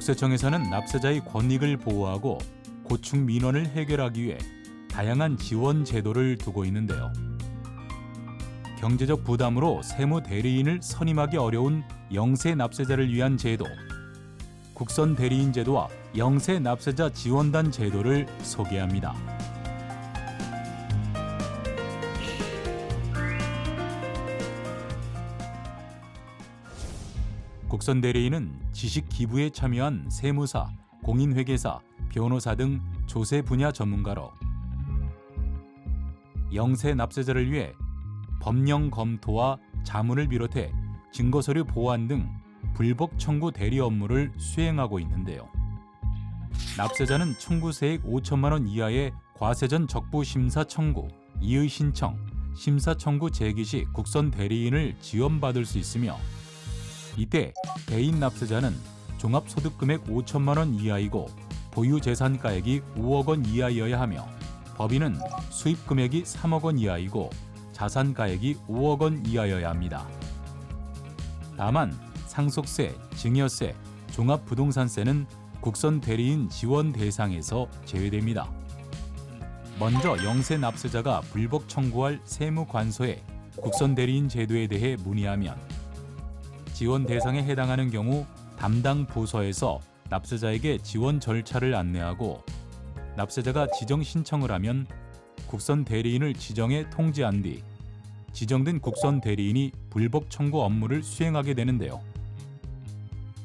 국세청에서는 납세자의 권익을 보호하고 고충 민원을 해결하기 위해 다양한 지원 제도를 두고 있는데요. 경제적 부담으로 세무 대리인을 선임하기 어려운 영세 납세자를 위한 제도, 국선 대리인 제도와 영세 납세자 지원단 제도를 소개합니다. 국선 대리인은 지식 기부에 참여한 세무사, 공인회계사, 변호사 등 조세 분야 전문가로 영세 납세자를 위해 법령 검토와 자문을 비롯해 증거서류 보완 등 불복 청구 대리 업무를 수행하고 있는데요. 납세자는 청구세액 5천만 원 이하의 과세전 적부 심사 청구, 이의 신청, 심사 청구 제기 시 국선 대리인을 지원받을 수 있으며 이때 개인 납세자는 종합소득금액 5천만 원 이하이고 보유재산가액이 5억 원 이하여야 하며 법인은 수입금액이 3억 원 이하이고 자산가액이 5억 원 이하여야 합니다. 다만 상속세, 증여세, 종합부동산세는 국선 대리인 지원 대상에서 제외됩니다. 먼저 영세 납세자가 불복 청구할 세무관서에 국선 대리인 제도에 대해 문의하면 지원 대상에 해당하는 경우 담당 부서에서 납세자에게 지원 절차를 안내하고 납세자가 지정 신청을 하면 국선 대리인을 지정해 통지한 뒤 지정된 국선 대리인이 불복 청구 업무를 수행하게 되는데요.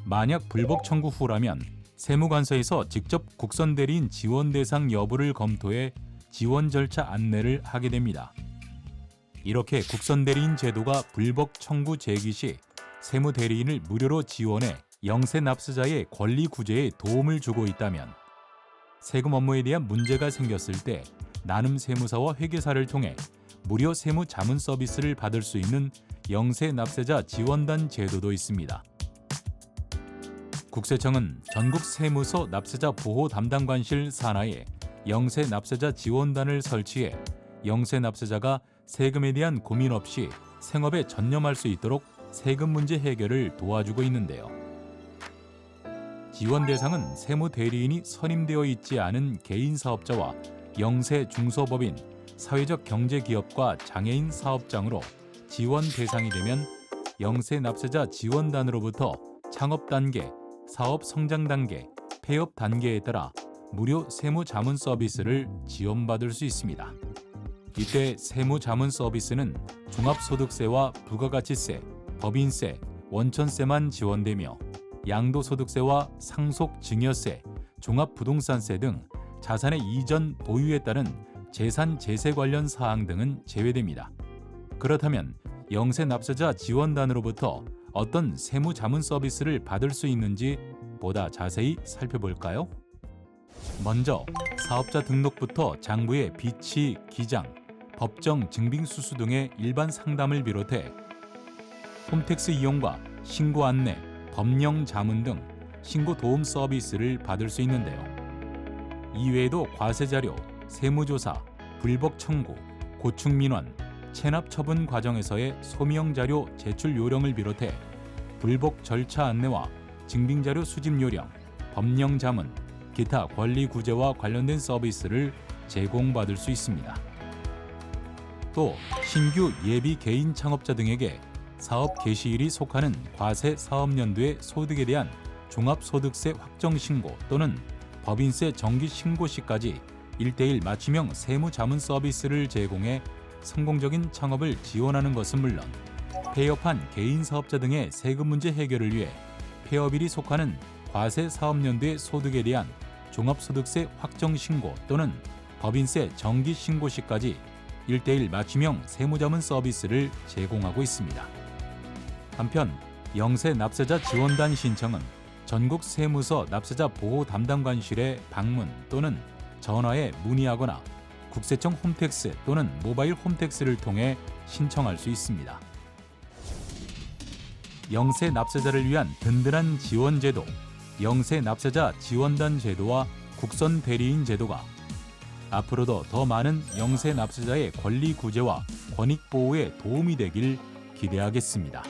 만약 불복 청구 후라면 세무관서에서 직접 국선 대리인 지원 대상 여부를 검토해 지원 절차 안내를 하게 됩니다. 이렇게 국선 대리인 제도가 불복 청구 제기 시 세무 대리인을 무료로 지원해 영세 납세자의 권리 구제에 도움을 주고 있다면 세금 업무에 대한 문제가 생겼을 때 나눔 세무사와 회계사를 통해 무료 세무 자문 서비스를 받을 수 있는 영세 납세자 지원단 제도도 있습니다. 국세청은 전국 세무서 납세자 보호 담당관실 산하에 영세 납세자 지원단을 설치해 영세 납세자가 세금에 대한 고민 없이 생업에 전념할 수 있도록 세금 문제 해결을 도와주고 있는데요. 지원 대상은 세무 대리인이 선임되어 있지 않은 개인 사업자와 영세 중소법인, 사회적 경제기업과 장애인 사업장으로 지원 대상이 되면 영세 납세자 지원단으로부터 창업 단계, 사업 성장 단계, 폐업 단계에 따라 무료 세무 자문 서비스를 지원받을 수 있습니다. 이때 세무 자문 서비스는 종합소득세와 부가가치세, 법인세, 원천세만 지원되며 양도소득세와 상속증여세, 종합부동산세 등 자산의 이전 보유에 따른 재산 제세 관련 사항 등은 제외됩니다. 그렇다면 영세 납세자 지원단으로부터 어떤 세무 자문 서비스를 받을 수 있는지 보다 자세히 살펴볼까요? 먼저 사업자 등록부터 장부의 비치, 기장, 법정 증빙수수 등의 일반 상담을 비롯해 홈택스 이용과 신고 안내, 법령 자문 등 신고 도움 서비스를 받을 수 있는데요. 이외에도 과세자료, 세무조사, 불복 청구, 고충 민원, 체납 처분 과정에서의 소명 자료 제출 요령을 비롯해 불복 절차 안내와 증빙자료 수집 요령, 법령 자문, 기타 권리 구제와 관련된 서비스를 제공받을 수 있습니다. 또 신규 예비 개인 창업자 등에게 사업 개시일이 속하는 과세 사업연도의 소득에 대한 종합소득세 확정신고 또는 법인세 정기신고 시까지 1:1 맞춤형 세무자문 서비스를 제공해 성공적인 창업을 지원하는 것은 물론 폐업한 개인 사업자 등의 세금 문제 해결을 위해 폐업일이 속하는 과세 사업연도의 소득에 대한 종합소득세 확정신고 또는 법인세 정기신고 시까지 1:1 맞춤형 세무자문 서비스를 제공하고 있습니다. 한편 영세 납세자 지원단 신청은 전국 세무서 납세자 보호 담당관실에 방문 또는 전화에 문의하거나 국세청 홈택스 또는 모바일 홈택스를 통해 신청할 수 있습니다. 영세 납세자를 위한 든든한 지원 제도, 영세 납세자 지원단 제도와 국선 대리인 제도가 앞으로도 더 많은 영세 납세자의 권리 구제와 권익 보호에 도움이 되길 기대하겠습니다.